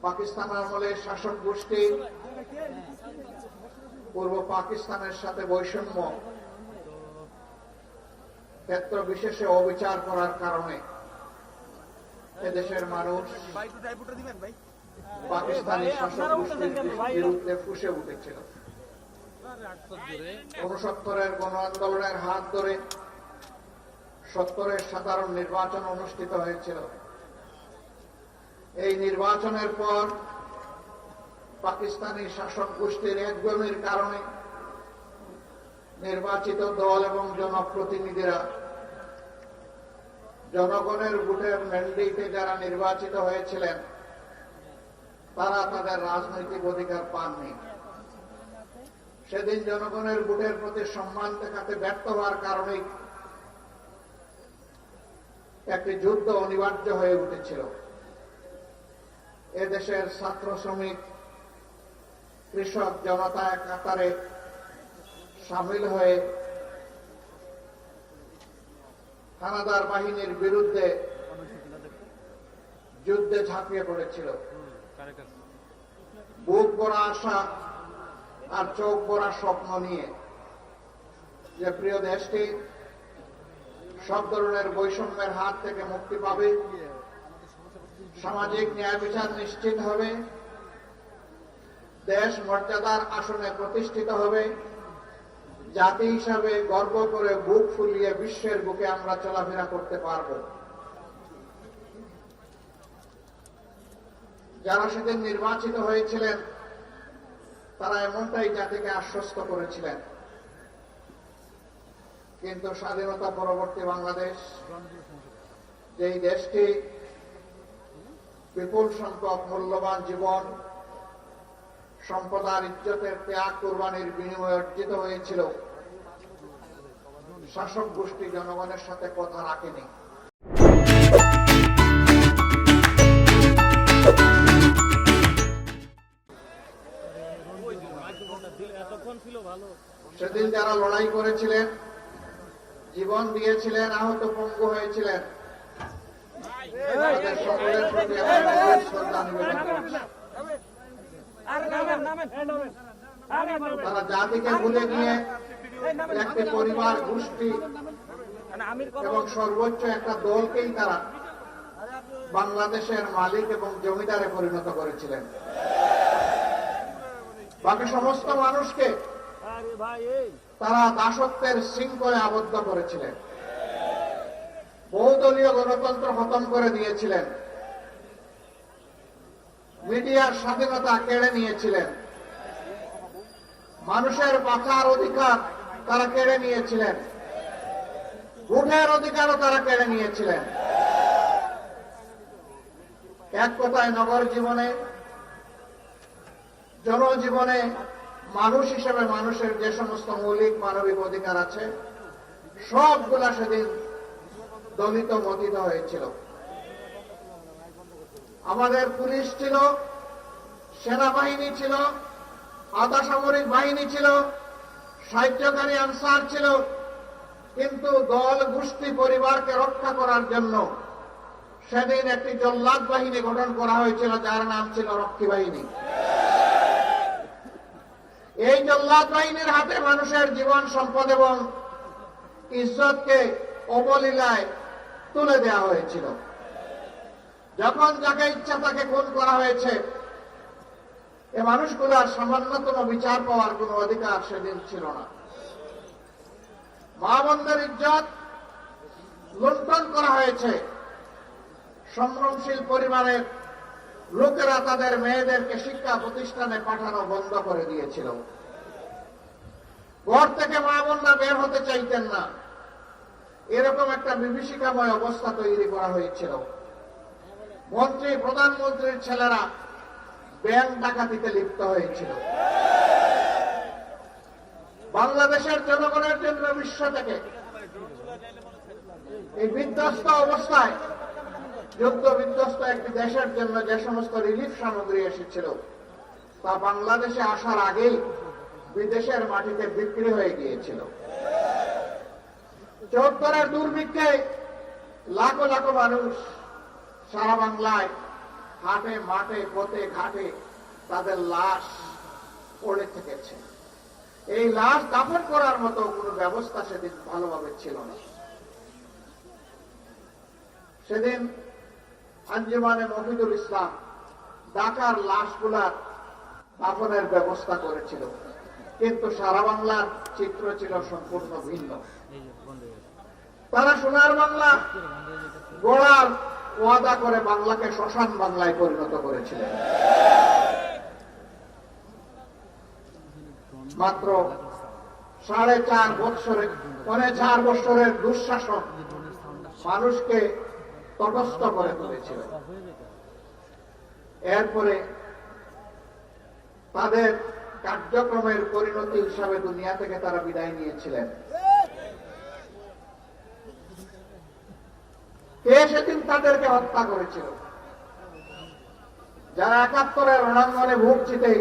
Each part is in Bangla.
পাকিস্তান আমলে শাসক গোষ্ঠী পূর্ব পাকিস্তানের সাথে বৈষম্য ক্ষেত্র বিশেষে অবিচার করার কারণে এদেশের মানুষ পাকিস্তানি শাসক গোষ্ঠীর বিরুদ্ধে ফুঁসে উঠেছিল। ৬৯-এর গণ আন্দোলনের হাত ধরে ৭০-এর সাধারণ নির্বাচন অনুষ্ঠিত হয়েছিল। এই নির্বাচনের পর পাকিস্তানি শাসক গোষ্ঠীর একগুঁয়েমির কারণে নির্বাচিত দল এবং জনপ্রতিনিধিরা জনগণের ভোটের ম্যান্ডেটে যারা নির্বাচিত হয়েছিলেন তারা তাদের রাজনৈতিক অধিকার পাননি। সেদিন জনগণের ভোটের প্রতি সম্মান দেখাতে ব্যর্থ হওয়ার কারণে একটি যুদ্ধ অনিবার্য হয়ে উঠেছিল। এদেশের ছাত্র শ্রমিক কৃষক জনতা এক কাতারে সামিল হয়ে হানাদার বাহিনীর বিরুদ্ধে যুদ্ধে ঝাঁপিয়ে পড়েছিল। বুক ভরা আশা আর চোখ ভরা স্বপ্ন নিয়ে যে প্রিয় দেশটি সব ধরনের বৈষম্যের হাত থেকে মুক্তি পাবে, সামাজিক ন্যায় বিচার নিশ্চিত হবে, দেশ মর্যাদার আসনে প্রতিষ্ঠিত হবে, জাতি হিসাবে গর্ব করে বুক ফুলিয়ে বিশ্বের বুকে আমরা চলাফেরা করতে পারব। যারা সেদিন নির্বাচিত হয়েছিলেন তারা এমনটাই জাতিকে আশ্বস্ত করেছিলেন। কিন্তু স্বাধীনতা পরবর্তী বাংলাদেশ, যেই দেশটি বিপুল সংখ্যক মূল্যবান জীবন সম্পদ আর ইজ্জতের ত্যাগ কুরবানির বিনিময়ে অর্জিত হয়েছিল, শাসক গোষ্ঠী জনগণের সাথে কথা রাখেনি। সেদিন যারা লড়াই করেছিলেন, জীবন দিয়েছিলেন, আহত পঙ্গু হয়েছিলেন, তাদের সকলের প্রতি আমি শ্রদ্ধা নিবেদন করছি। তারা জাতিকে ভুলে গিয়ে একটি পরিবার, গোষ্ঠী এবং সর্বোচ্চ একটা দলকেই তারা বাংলাদেশের মালিক এবং জমিদারে পরিণত করেছিলেন। বাকি সমস্ত মানুষকে তারা দাসত্বের শৃঙ্খলে আবদ্ধ করেছিলেন, বহুদলীয় গণতন্ত্র খতম করে দিয়েছিলেন, মিডিয়ার স্বাধীনতা কেড়ে নিয়েছিলেন, মানুষের বাঁচার অধিকার তারা কেড়ে নিয়েছিলেন, ভোটের অধিকারও তারা কেড়ে নিয়েছিলেন। এক কথায় নগর জীবনে, জনজীবনে মানুষ হিসেবে মানুষের যে সমস্ত মৌলিক মানবিক অধিকার আছে সবগুলা সেদিন দলিত মতিত হয়েছিল। আমাদের পুলিশ ছিল, সেনাবাহিনী ছিল, আধা সামরিক বাহিনী ছিল, সাহায্যকারী আনসার ছিল, কিন্তু দল গোষ্ঠী পরিবারকে রক্ষা করার জন্য সেদিন একটি জল্লাদ বাহিনী গঠন করা হয়েছিল, যার নাম ছিল রক্ষী বাহিনী। এই জল্লাদ বাহিনীর হাতে মানুষের জীবন, সম্পদ এবং ইজ্জতকে অবলীলায় তুলে দেওয়া হয়েছিল। যখন যাকে ইচ্ছা তাকে খুন করা হয়েছে, এ মানুষগুলার সামান্যতম বিচার পাওয়ার কোন অধিকার সেদিন ছিল না। মা বোনদের ইজ্জত লুণ্ঠন করা হয়েছে। সম্ভ্রমশীল পরিবারের লোকেরা তাদের মেয়েদেরকে শিক্ষা প্রতিষ্ঠানে পাঠানো বন্ধ করে দিয়েছিল। ঘর থেকে মা বোনরা বের হতে চাইতেন না, এরকম একটা বিভীষিকাময় অবস্থা তৈরি করা হয়েছিল। মন্ত্রী, প্রধানমন্ত্রীর ছেলেরা ব্যাংক ডাকাতিতে লিপ্ত হয়েছিল। বাংলাদেশের জনগণের জন্য বিশ্ব থেকে এই বিধ্বস্ত অবস্থায়, যুদ্ধ বিধ্বস্ত একটি দেশের জন্য যে সমস্ত রিলিফ সামগ্রী এসেছিল তা বাংলাদেশে আসার আগেই বিদেশের মাটিতে বিক্রি হয়ে গিয়েছিল। ৭৪-এর দুর্ভিক্ষে লাখো লাখো মানুষ সারা বাংলায় হাটে মাঠে পথে ঘাটে তাদের লাশ পড়ে থেকেছে। এই লাশ দাফন করার মতো কোনো ব্যবস্থা সেদিন ভালোভাবে ছিল না। সেদিন আঞ্জুমানে মফিদুল ইসলাম ঢাকার লাশগুলার দাফনের ব্যবস্থা করেছিল, কিন্তু সারা বাংলার চিত্র ছিল সম্পূর্ণ ভিন্ন। তারা সোনার বাংলা গড়ার ওয়াদা করে বাংলাকে শ্মশান বাংলায় পরিণত করেছিলেন। মাত্র 4.5 বছরের 4 বছরের দুঃশাসন মানুষকে তটস্থ করে তুলেছিল। এরপরে তাদের কার্যক্রমের পরিণতি হিসাবে দুনিয়া থেকে তারা বিদায় নিয়েছিলেন। কে সেদিন তাদেরকে হত্যা করেছিল? যারা 71-এর রণাঙ্গনে বুক চিতে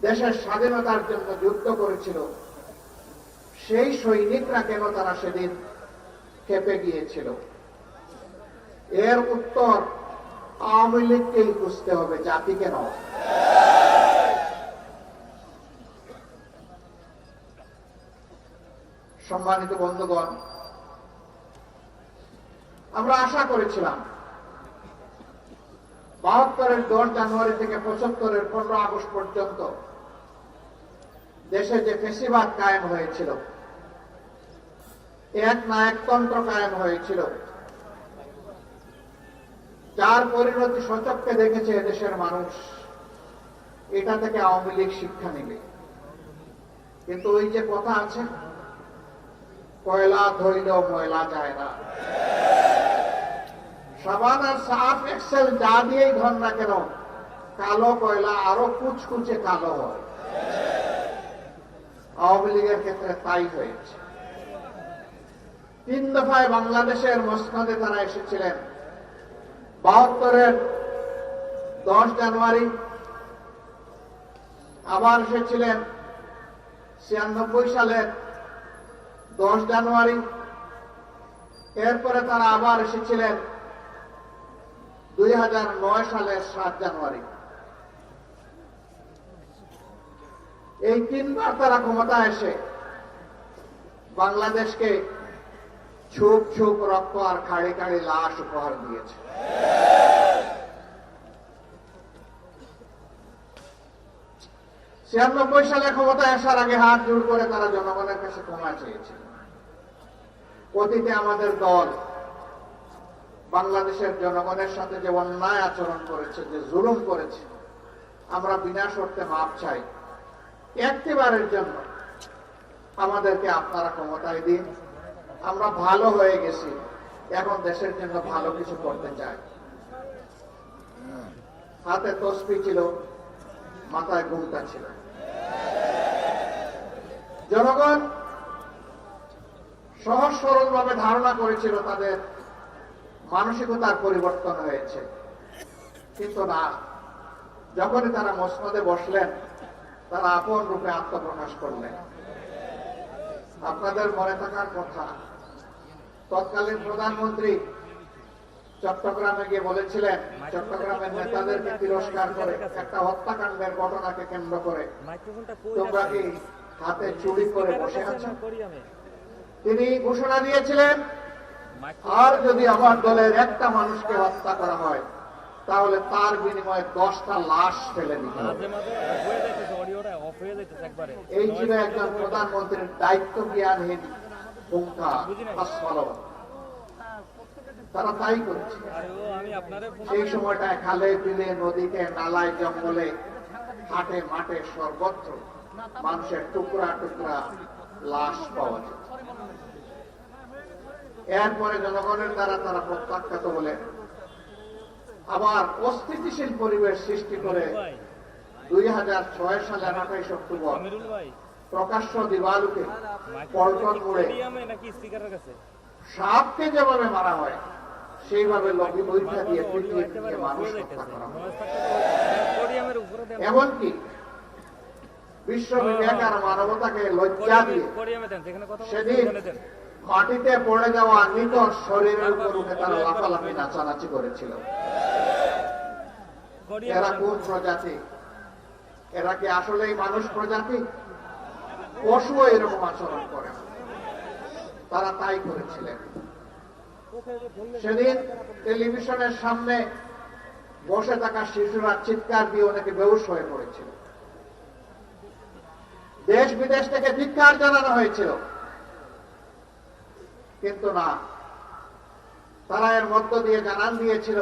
দেশের স্বাধীনতার জন্য যুদ্ধ করেছিল, সেই সৈনিকরা কেন তারা সেদিন খেপে গিয়েছিল? এর উত্তর আওয়ামী লীগকেই খুঁজতে হবে, জাতিকে নয়। সম্মানিত বন্ধুগণ, আমরা আশা করেছিলাম 72-এর 10 জানুয়ারি থেকে 75-এর 15 আগস্ট পর্যন্ত দেশে যে ফ্যাসিবাদ কায়েম হয়েছিল, এক নায়কতন্ত্র কায়েম হয়েছিল, যার পরিণতি সচক্ষে দেখেছে দেশের মানুষ, এটা থেকে আওয়ামী লীগ শিক্ষা নেবে। কিন্তু ওই যে কথা আছে, কয়লা ধরিলেও ময়লা যায় না। সাবান আর সার্ফ এক্সেল যা দিয়েই ধর না কেন, কালো কয়লা আরো কুচকুচে কালো হয়। আওয়ামী লীগের ক্ষেত্রে তাই হয়েছে। 3 দফায় বাংলাদেশের মসনদে তারা এসেছিলেন। 72-এর 10 জানুয়ারি, আবার এসেছিলেন 96 সালের 10 জানুয়ারি, এরপরে তারা আবার এসেছিলেন 2009 সালের 7 জানুয়ারি। এই 3 বার তারা ক্ষমতা এসে বাংলাদেশকে ছুপ ছুপ রক্ত আর খাড়ি খাড়ি লাশ উপহার দিয়েছে। ছিয়ানব্বই সালে ক্ষমতা আসার আগে হাত জোড় করে তারা জনগণের কাছে ক্ষমা চেয়েছিল। অতীতে আমাদের দল বাংলাদেশের জনগণের সাথে যে অন্যায় আচরণ করেছে, যে জুলুম করেছে, আমরা বিনা শর্তে মাপ চাই। একটিবারের জন্য আমাদেরকে আপনারা ক্ষমতায় দিন, আমরা ভালো হয়ে গেছি, এখন দেশের জন্য ভালো কিছু করতে চাই। হাতে তসবি ছিল, মাথায় ঘুমটা ছিল। জনগণ সহজ সরল ভাবে ধারণা করেছিল তাদের মানসিকতার পরিবর্তন হয়েছে, কিন্তু না। যখনই তারা মসনদে বসলেন, তারা আপন রূপে আত্মপ্রকাশ করলেন। আপনাদের মনে থাকার কথা, তৎকালীন প্রধানমন্ত্রী চট্টগ্রামে গিয়ে বলেছিলেন, চট্টগ্রামের নেতাদেরকে তিরস্কার করে একটা হত্যাকাণ্ডের ঘটনাকে কেন্দ্র করে তোমরা কি হাতে চুরি করে বসে আছো? তিনি ঘোষণা দিয়েছিলেন, আর যদি আমার দলের একটা মানুষকে হত্যা করা হয়, তাহলে তার বিনিময়ে 10টা লাশ ফেলে দিতে হবে। এই ছিল একজন প্রধানমন্ত্রীর দায়িত্ব জ্ঞানহীন ভূমিকা। তারা তাই করেছে। সেই সময়টায় খালে বিলে নদীতে নালায় জঙ্গলে হাটে মাঠে সর্বত্র মানুষের টুকরা টুকরা লাশ পাওয়া যেত। এরপরে জনগণের দ্বারা তারা প্রত্যাখ্যাত বলে আবার অস্থিতিশীল পরিবেশ সৃষ্টি করে 2006 সালের 28 অক্টোবর প্রকাশ্য দিবালুকে পল্টন মোড়ে সাপকে যেভাবে মারা হয়, সেইভাবে লগি বৈঠা দিয়ে পিটিয়ে পিটিয়ে মানুষ হত্যা করা হয়। এমনকি বিশ্ব বিবেক আর মানবতাকে লজ্জা দিয়ে সেদিন মাটিতে পড়ে যাওয়া নিকট শরীরের উপর উঠে তারা লাফালাফি নাচানাচি করেছিল। এরা কোন প্রজাতি? এরা কি আসলেই মানুষ প্রজাতি? পশুও এরকম আচরণ করে, তারা তাই করেছিলেন। সেদিন টেলিভিশনের সামনে বসে থাকা শিশুরা চিৎকার দিয়ে অনেকে বেহুশ হয়ে পড়েছিল। দেশ বিদেশ থেকে ধিক্কার জানানো হয়েছিল, কিন্তু না, তারা এর মধ্য দিয়ে জানান দিয়েছিল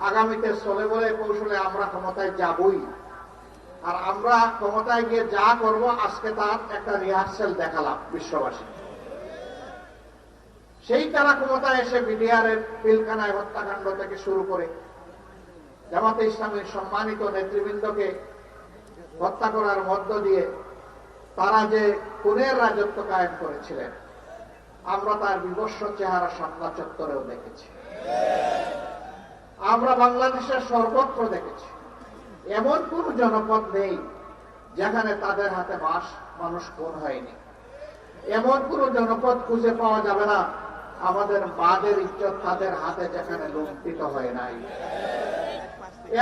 আগামীতে চলে বলে কৌশলে আমরা ক্ষমতায় যাবই, আর আমরা ক্ষমতায় গিয়ে যা করব আজকে তার একটা রিহার্সেল দেখালাম বিশ্ববাসী। সেই তারা ক্ষমতায় এসে বিডিআরের পিলখানায় হত্যাকাণ্ড থেকে শুরু করে জামাতে ইসলামের সম্মানিত নেতৃবৃন্দকে হত্যা করার মধ্য দিয়ে তারা যে খুনের রাজত্ব কায়েম করেছিলেন, আমরা তার বিভৎস চেহারা শাপলা চত্বরেও দেখেছি, আমরা বাংলাদেশের সর্বত্র দেখেছি। এমন কোন জনপদ নেই যেখানে তাদের হাতে মানুষ খুন হয়নি। এমন কোন জনপদ খুঁজে পাওয়া যাবে না আমাদের মাদের ইজ্জত তাদের হাতে যেখানে লুণ্ঠিত হয় নাই।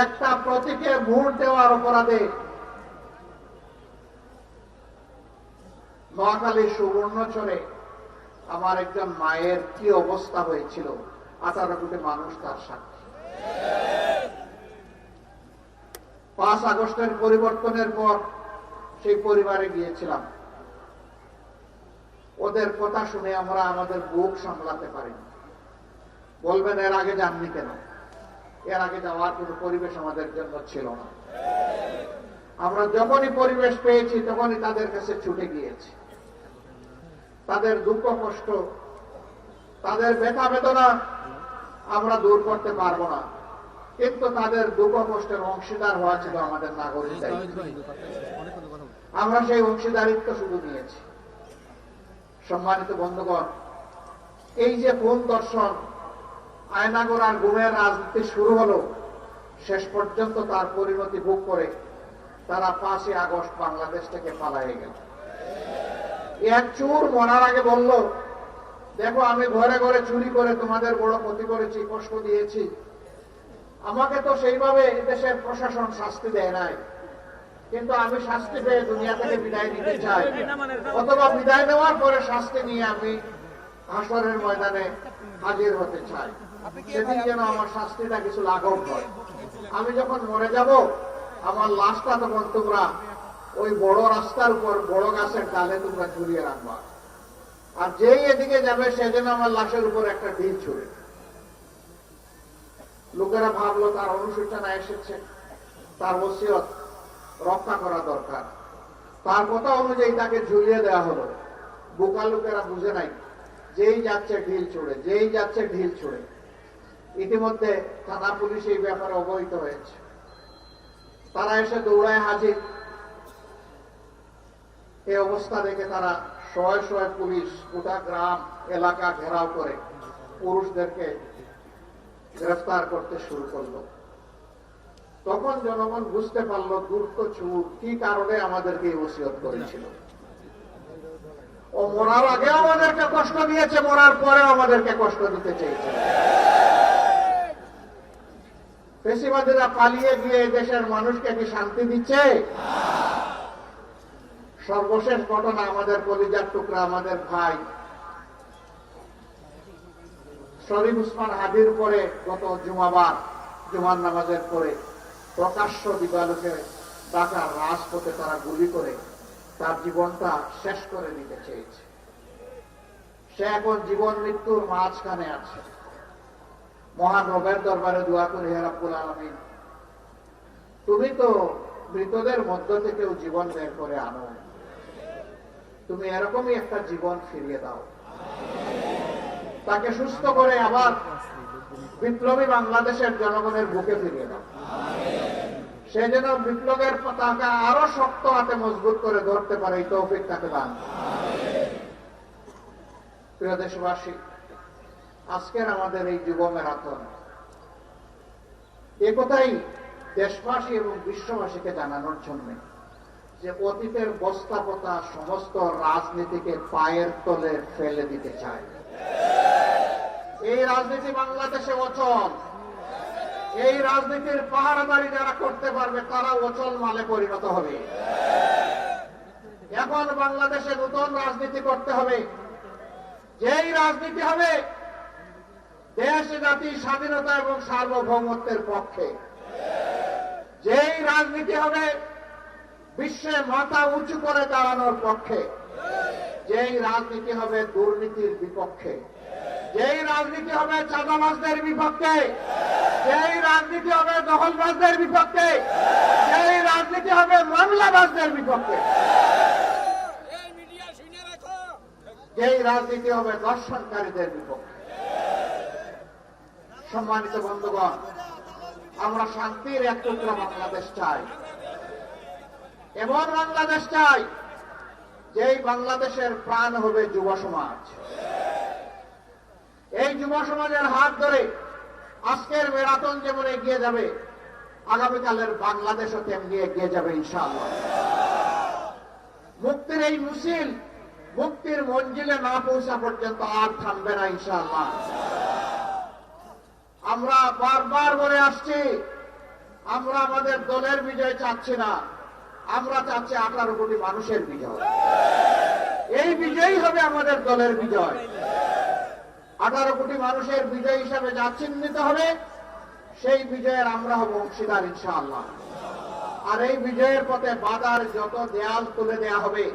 একটা প্রতীকে ভোট দেওয়ার অপরাধে নোয়াখালীর সুবর্ণচরে আমার একজন মায়ের কি অবস্থা হয়েছিল, 18 কোটি মানুষ তার সাক্ষী। 5 আগস্টের পরিবর্তনের পর সেই পরিবারে গিয়েছিলাম। ওদের কথা শুনে আমরা আমাদের বুক সামলাতে পারিনি। বলবেন এর আগে যাননি কেন? এর আগে যাওয়ার কোনো পরিবেশ আমাদের জন্য ছিল না। আমরা যখনই পরিবেশ পেয়েছি তখনই তাদের কাছে ছুটে গিয়েছি। তাদের দুঃখ কষ্ট, তাদের ব্যথা বেদনা আমরা দূর করতে পারবো না, কিন্তু তাদের দুঃখ কষ্টের অংশীদার হওয়া ছিল আমাদের নাগরিক দায়িত্ব। আমরা সেই অংশীদারিত্ব শুধু নিয়েছি। সম্মানিত বন্ধুগণ, এই যে কোন দর্শন আয়নাগোড়ার গুমের রাজনীতি শুরু হলো, শেষ পর্যন্ত তার পরিণতি ভোগ করে তারা 5 আগস্ট বাংলাদেশ থেকে পালিয়ে গেল। এক চোর মরার আগে বলল, দেখো আমি ঘরে ঘরে চুরি করে তোমাদের বড় ক্ষতি করেছি, কষ্ট দিয়েছি, আমাকে তো সেইভাবে দেশের প্রশাসন শাস্তি দেয় নাই, কিন্তু আমি শাস্তি পেয়ে দুনিয়া থেকে বিদায় নিতে চাই, অথবা বিদায় নেওয়ার পরে শাস্তি নিয়ে আমি হাসরের ময়দানে হাজির হতে চাই। সেদিন যেন আমার শাস্তিটা কিছু লাঘব হয়। আমি যখন মরে যাব আমার লাশটা তখন তোমরা ওই বড় রাস্তার উপর বড় গাছের ডালে তোমরা ঝুলিয়ে রাখবা, আর যেই এদিকে যাবে সেজন্য আমার লাশের উপর একটা ঢিল ছুড়ে। লোকেরা ভাবলো তার অনুশোচনা এসেছে, তার ওসিয়ত রক্ষা করা দরকার, তার কথা অনুযায়ী তাকে ঝুলিয়ে দেওয়া হলো। বোকা লোকেরা বুঝে নাই, যেই যাচ্ছে ঢিল ছুড়ে, যেই যাচ্ছে ঢিল ছুড়ে। ইতিমধ্যে থানা পুলিশ এই ব্যাপারে অবহিত হয়েছে, তারা এসে দৌড়ায় হাজির। এই অবস্থা দেখে তারা শয়ে শয়ে পুলিশ গোটা গ্রাম এলাকা ঘেরাও করে পুরুষদেরকে গ্রেফতার করতে শুরু করলো। তখন জনগণ বুঝতে পারলো দুষ্ট চোর কি কারণে আমাদেরকে ওসিয়ত করেছিল। ও মরার আগে আমাদেরকে কষ্ট দিয়েছে, মরার পরে আমাদেরকে কষ্ট দিতে চেয়েছে। পেশিবাদীরা পালিয়ে গিয়ে দেশের মানুষকে কি শান্তি দিচ্ছে? সর্বশেষ ঘটনা, আমাদের কলিজার টুকরা আমাদের ভাই শরীফ উসমান হাদির উপরে গত জুমার নামাজের পরে প্রকাশ্য দিবালোকে ঢাকার রাজপথে তারা গুলি করে তার জীবনটা শেষ করে নিতে চেয়েছে। সে এখন জীবন মৃত্যুর মাঝখানে আছে। মহান রবের দরবারে দোয়া করি, হে রব্বুল আলামিন, তুমি তো মৃতদের মধ্য থেকেও জীবন বের করে আনো, তুমি এরকমই একটা জীবন ফিরিয়ে দাও, তাকে সুস্থ করে আবার বিপ্লবী বাংলাদেশের জনগণের বুকে ফিরিয়ে দাও। সে যেন বিপ্লবের পতাকা আরো শক্ত হাতে মজবুত করে ধরতে পারে, এই তৌফিক তাকে দান। প্রিয় দেশবাসী, আজকের আমাদের এই যুব ম্যারাথন, এ কথাই দেশবাসী এবং বিশ্ববাসীকে জানানোর জন্য যে অতীতের বস্তাপতা সমস্ত রাজনীতিকে পায়ের তলে ফেলে দিতে চায়। এই রাজনীতি বাংলাদেশে অচল। এই রাজনীতির পাহারাদারি যারা করতে পারবে তারা অচল মালে পরিণত হবে। এখন বাংলাদেশে নতুন রাজনীতি করতে হবে, যেই রাজনীতি হবে দেশ জাতি স্বাধীনতা এবং সার্বভৌমত্বের পক্ষে, যেই রাজনীতি হবে বিশ্বে মাথা উঁচু করে দাঁড়ানোর পক্ষে, যেই রাজনীতি হবে দুর্নীতির বিপক্ষে, যেই রাজনীতি হবে চাঁদাবাজদের বিপক্ষে, যেই রাজনীতি হবে দখলবাজদের বিপক্ষে, যেই রাজনীতি হবে মামলাবাজদের বিপক্ষে, যেই রাজনীতি হবে দর্শনকারীদের বিপক্ষে। সম্মানিত বন্ধুগণ, আমরা শান্তির এক টুকরা বাংলাদেশ চাই, এমন বাংলাদেশ চাই যেই বাংলাদেশের প্রাণ হবে যুব সমাজ। এই যুব সমাজের হাত ধরে আজকের ম্যারাথন যেমন এগিয়ে যাবে, আগামীকালের বাংলাদেশও তেমনি এগিয়ে যাবে ইনশাআল্লাহ। মুক্তির এই মিছিল মুক্তির মঞ্জিলে না পৌঁছা পর্যন্ত আর থামবে না ইনশাআল্লাহ। আমরা বারবার বলে আসছি, আমরা আমাদের দলের বিজয় চাচ্ছি না, আমরা চাচ্ছি 18 কোটি মানুষের বিজয়। এই বিজয়ই হবে আমাদের দলের বিজয়। 18 কোটি মানুষের বিজয় হিসাবে যা চিহ্নিত হবে সেই বিজয়ের আমরা হব অংশীদার ইনশাআল্লাহ। আর এই বিজয়ের পথে বাধার যত দেয়াল তুলে দেয়া হবে,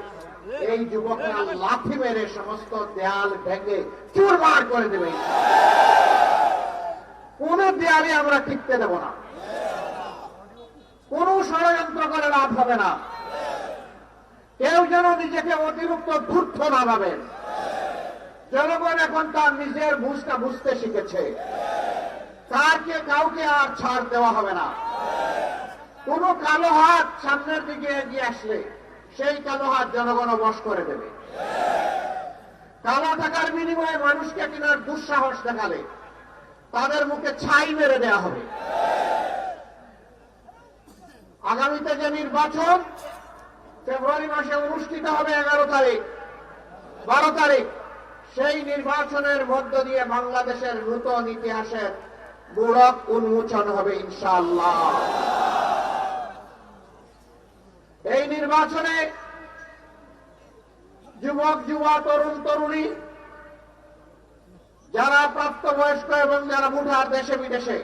এই যুবকরা লাথি মেরে সমস্ত দেয়াল ভেঙে চুরমার করে দেবে। কোন দেয়ালে আমরা টিকতে দেব না, কোন ষড়যন্ত্র করে লাভ হবে না। কেউ যেন নিজেকে অতিরিক্ত ধূর্ত না ভাবেন। জনগণ এখন তার নিজের বুঝটা বুঝতে শিখেছে, তাকে কাউকে আর ছাড় দেওয়া হবে না। কোন কালো হাত সামনের দিকে এগিয়ে আসলে সেই কালো হাত জনগণ বশ করে দেবে। কালো টাকার বিনিময়ে মানুষকে কেনার দুঃসাহস দেখালে তাদের মুখে ছাই মেরে দেওয়া হবে। আগামীতে যে নির্বাচন ফেব্রুয়ারি মাসে অনুষ্ঠিত হবে 11 তারিখ 12 তারিখ, সেই নির্বাচনের মধ্য দিয়ে বাংলাদেশের নূতন ইতিহাসের মোড়ক উন্মোচন হবে ইনশাআল্লাহ। এই নির্বাচনে যুবক যুবা তরুণ তরুণী যারা প্রাপ্তবয়স্ক এবং যারা ভোটার দেশে বিদেশে,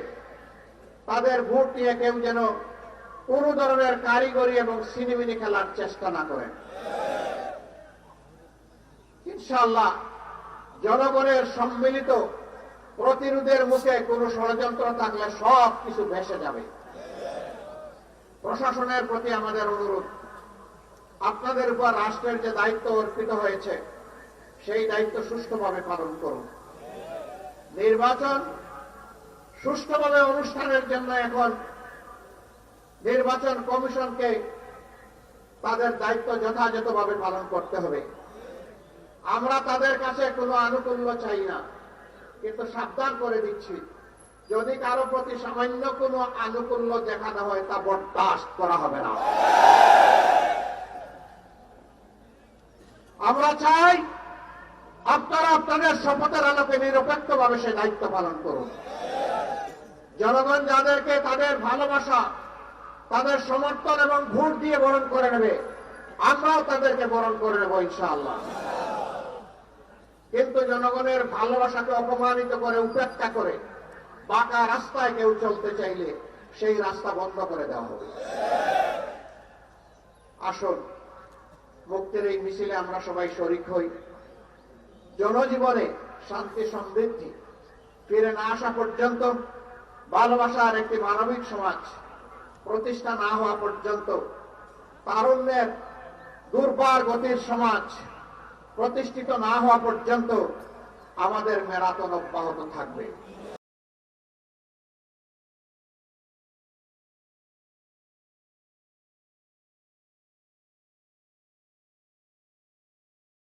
তাদের ভোট নিয়ে কেউ যেন কোন ধরনের কারিগরি এবং সিনেমিনি খেলার চেষ্টা না করেন। ইনশাআল্লাহ জনগণের সম্মিলিত প্রতিরোধের মুখে কোন ষড়যন্ত্র থাকলে সব কিছু ভেসে যাবে। প্রশাসনের প্রতি আমাদের অনুরোধ, আপনাদের উপর রাষ্ট্রের যে দায়িত্ব অর্পিত হয়েছে সেই দায়িত্ব সুষ্ঠুভাবে পালন করুন। নির্বাচন সুষ্ঠুভাবে অনুষ্ঠানের জন্য এখন নির্বাচন কমিশনকে তাদের দায়িত্ব যথাযথভাবে পালন করতে হবে। আমরা তাদের কাছে কোনো আনুকূল্য চাই না, কিন্তু সাবধান করে দিচ্ছি, যদি কারো প্রতি সামান্য কোনো আনুকূল্য দেখানো হয় তা বরদাস্ত করা হবে না। আমরা চাই আপনারা আপনাদের শপথের আলোকে নিরপেক্ষভাবে সে দায়িত্ব পালন করুন। জনগণ যাদেরকে তাদের ভালোবাসা, তাদের সমর্থন এবং ভোট দিয়ে বরণ করে নেবে, আমরাও তাদেরকে বরণ করে নেব ইনশাআল্লাহ। কিন্তু জনগণের ভালোবাসাকে অপমানিত করে, উপেক্ষা করে বাঁকা রাস্তায় কেউ চলতে চাইলে সেই রাস্তা বন্ধ করে দেওয়া হবে। আসুন মুক্তির এই মিছিলে আমরা সবাই শরিক হই। জনজীবনে শান্তি সমৃদ্ধি ফিরে না আসা পর্যন্ত, ভালোবাসার একটি মানবিক সমাজ প্রতিষ্ঠা না হওয়া পর্যন্ত, তারুণ্যের দুর্বার গতির সমাজ প্রতিষ্ঠিত না হওয়া পর্যন্ত আমাদের ম্যারাথন অব্যাহত থাকবে।